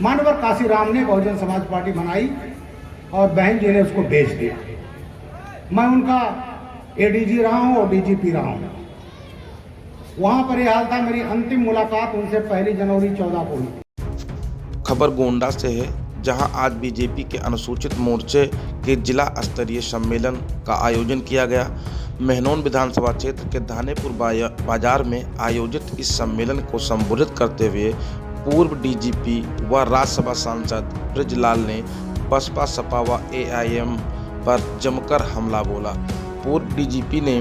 मानवर काशीराम ने बहुजन समाज पार्टी बनाई और बहन जी ने उसको बेच दिया। मैं उनका एडीजी रहा हूं और डीजीपी रहा हूं। वहां पर यह हाल था। मेरी अंतिम मुलाकात उनसे 1 जनवरी 14 को हुई। खबर गोंडा से है, जहां आज बीजेपी के अनुसूचित मोर्चे के जिला स्तरीय सम्मेलन का आयोजन किया गया। महनौन विधानसभा क्षेत्र के धानेपुर बाजार में आयोजित इस सम्मेलन को संबोधित करते हुए पूर्व डीजीपी व राज्यसभा सांसद बृजलाल ने बसपा सपा व एआईएम पर जमकर हमला बोला। पूर्व डीजीपी ने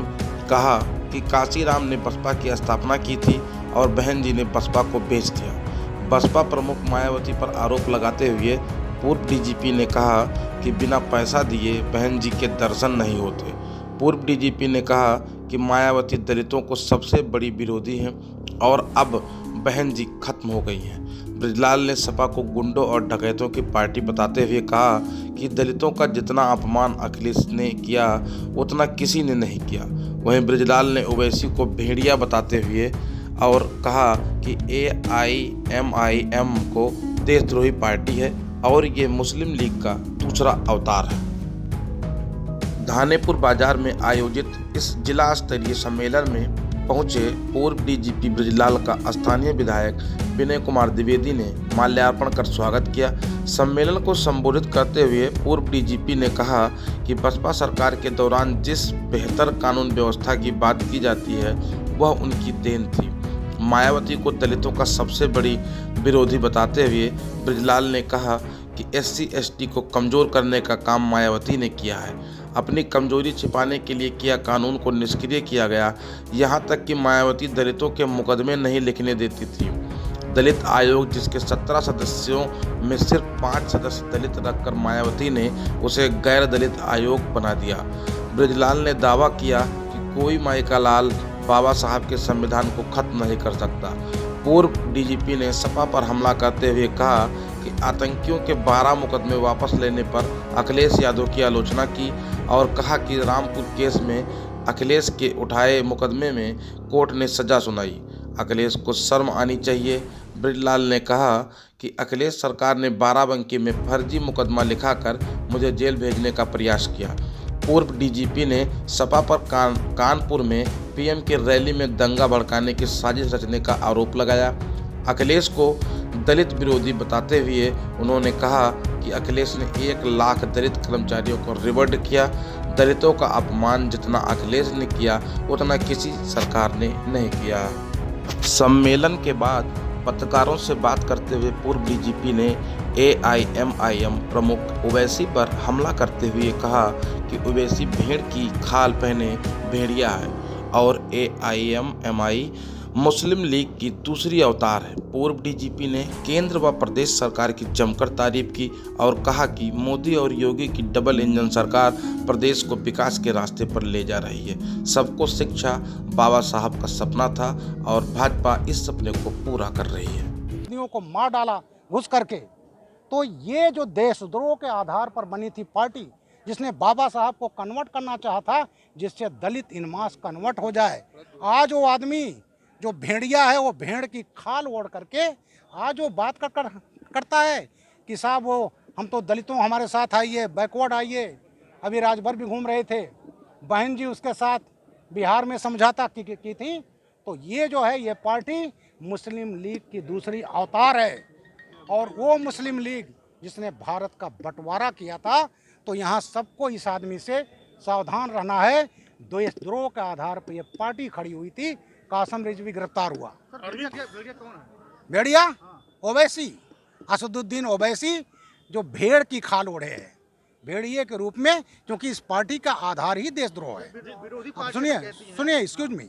कहा कि काशीराम ने बसपा की स्थापना की थी और बहन जी ने बसपा को बेच दिया। बसपा प्रमुख मायावती पर आरोप लगाते हुए पूर्व डीजीपी ने कहा कि बिना पैसा दिए बहन जी के दर्शन नहीं होते। पूर्व डीजीपी ने कहा कि मायावती दलितों को सबसे बड़ी विरोधी हैं और अब बहन जी खत्म हो गई हैं। बृजलाल ने सपा को गुंडों और डकैतों की पार्टी बताते हुए कहा कि दलितों का जितना अपमान अखिलेश ने किया उतना किसी ने नहीं किया। वहीं बृजलाल ने ओवैसी को भेड़िया बताते हुए और कहा कि एआईएमआईएम को देशद्रोही पार्टी है और ये मुस्लिम लीग का दूसरा अवतार है। धानेपुर बाजार में आयोजित इस जिला स्तरीय सम्मेलन में पहुंचे पूर्व डीजीपी बृजलाल का स्थानीय विधायक विनय कुमार द्विवेदी ने माल्यार्पण कर स्वागत किया। सम्मेलन को संबोधित करते हुए पूर्व डीजीपी ने कहा कि बसपा सरकार के दौरान जिस बेहतर कानून व्यवस्था की बात की जाती है वह उनकी देन थी। मायावती को दलितों का सबसे बड़ी विरोधी बताते हुए बृजलाल ने कहा कि SC/ST को कमज़ोर करने का काम मायावती ने किया है। अपनी कमजोरी छिपाने के लिए किया कानून को निष्क्रिय किया गया। यहाँ तक कि मायावती दलितों के मुकदमे नहीं लिखने देती थी। दलित आयोग जिसके 17 सदस्यों में सिर्फ 5 सदस्य दलित रखकर मायावती ने उसे गैर दलित आयोग बना दिया। बृजलाल ने दावा किया कि कोई माइका लाल बाबा साहब के संविधान को खत्म नहीं कर सकता। पूर्व डीजीपी ने सपा पर हमला करते हुए कहा कि आतंकियों के 12 मुकदमे वापस लेने पर अखिलेश यादव की आलोचना की और कहा कि रामपुर केस में अखिलेश के उठाए मुकदमे में कोर्ट ने सजा सुनाई। अखिलेश को शर्म आनी चाहिए। बृजलाल ने कहा कि अखिलेश सरकार ने बाराबंकी में फर्जी मुकदमा लिखाकर मुझे जेल भेजने का प्रयास किया। पूर्व डीजीपी ने सपा पर कानपुर में पीएम की रैली में दंगा भड़काने की साजिश रचने का आरोप लगाया। अखिलेश को दलित विरोधी बताते हुए उन्होंने कहा कि अखिलेश ने 1 लाख दलित कर्मचारियों को रिवॉर्ड किया। दलितों का अपमान जितना अखिलेश ने किया उतना किसी सरकार ने नहीं किया। सम्मेलन के बाद पत्रकारों से बात करते हुए पूर्व डीजीपी ने एआईएमआईएम प्रमुख ओवैसी पर हमला करते हुए कहा कि ओवैसी भेड़ की खाल पहने भेड़िया है और एआईएमआईएम मुस्लिम लीग की दूसरी अवतार है। पूर्व डीजीपी ने केंद्र व प्रदेश सरकार की जमकर तारीफ की और कहा कि मोदी और योगी की डबल इंजन सरकार प्रदेश को विकास के रास्ते पर ले जा रही है। सबको शिक्षा बाबा साहब का सपना था और भाजपा इस सपने को पूरा कर रही है। को मार डाला घुस करके। तो ये जो देशद्रोह के आधार पर बनी थी पार्टी, जिसने बाबा साहब को कन्वर्ट करना चाहा था, जिससे दलित इनमास कन्वर्ट हो जाए, आज वो आदमी जो भेड़िया है वो भेड़ की खाल ओढ़ करके आज वो बात करता है कि साहब वो हम तो दलितों हमारे साथ आइए, बैकवर्ड आइए। अभी राजभर भी घूम रहे थे, बहन जी उसके साथ बिहार में समझौता की थी। तो ये जो है ये पार्टी मुस्लिम लीग की दूसरी अवतार है और वो मुस्लिम लीग जिसने भारत का बंटवारा किया था। तो यहाँ सबको इस आदमी से सावधान रहना है। देशद्रोह के आधार पर ये पार्टी खड़ी हुई थी। कासम रिजवी गिरफ्तार हुआ। भेड़िया कौन है? भेड़िया ओवैसी, असदुद्दीन ओवैसी, जो भेड़ की खाल ओढ़े है भेड़िए के रूप में, क्योंकि इस पार्टी का आधार ही देशद्रोह है। सुनिए एक्सक्यूज मी,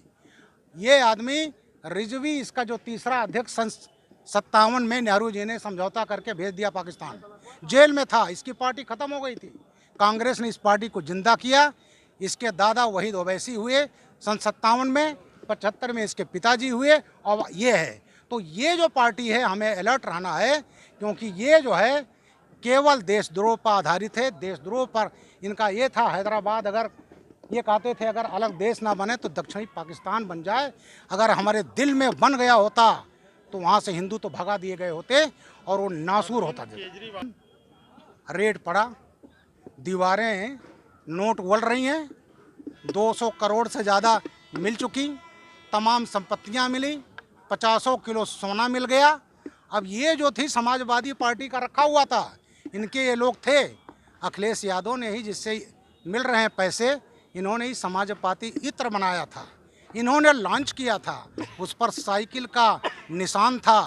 ये आदमी रिजवी, इसका जो तीसरा अध्यक्ष 57 में नेहरू जी ने समझौता करके भेज दिया पाकिस्तान, जेल में था। इसकी पार्टी खत्म हो गई थी। कांग्रेस ने इस पार्टी को जिंदा किया। इसके दादा वहीद ओवैसी हुए 57 में, 75 में इसके पिताजी हुए और ये है। तो ये जो पार्टी है हमें अलर्ट रहना है, क्योंकि ये जो है केवल देशद्रोह पर आधारित है। देशद्रोह पर इनका ये था, हैदराबाद अगर ये कहते थे अगर अलग देश ना बने तो दक्षिणी पाकिस्तान बन जाए। अगर हमारे दिल में बन गया होता तो वहाँ से हिंदू तो भगा दिए गए होते और वो नासूर होता था। रेड पड़ा, दीवारें नोट उगल रही हैं, 200 करोड़ से ज़्यादा मिल चुकी, तमाम संपत्तियां मिली, 50 किलो सोना मिल गया। अब ये जो थी समाजवादी पार्टी का रखा हुआ था, इनके ये लोग थे अखिलेश यादव ने ही, जिससे मिल रहे हैं पैसे, इन्होंने ही समाजवादी इत्र बनाया था, इन्होंने लॉन्च किया था। उस पर साइकिल का निशान था,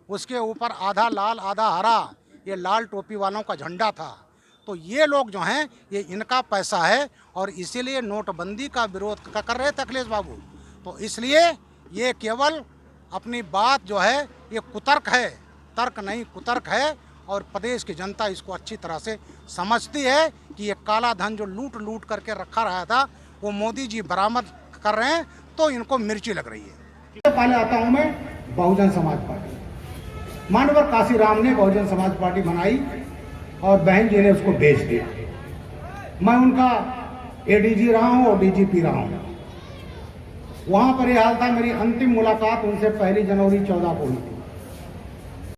उसके ऊपर आधा लाल आधा हरा ये लाल टोपी वालों का झंडा था। तो ये लोग जो हैं ये इनका पैसा है और इसीलिए नोटबंदी का विरोध कर रहे थे अखिलेश बाबू। तो इसलिए ये केवल अपनी बात जो है ये कुतर्क है, तर्क नहीं कुतर्क है, और प्रदेश की जनता इसको अच्छी तरह से समझती है कि ये काला धन जो लूट करके रखा रहा था वो मोदी जी बरामद कर रहे हैं, तो इनको मिर्ची लग रही है। पहले आता हूँ मैं बहुजन समाज पार्टी, मानवर काशीराम ने बहुजन समाज पार्टी बनाई और बहन जी ने उसको बेच दिया। मैं उनका एडीजी रहा हूँ और डीजीपी रहा हूँ। वहाँ पर यह हाल था, मेरी अंतिम मुलाकात उनसे 1 जनवरी 14 को हुई थी।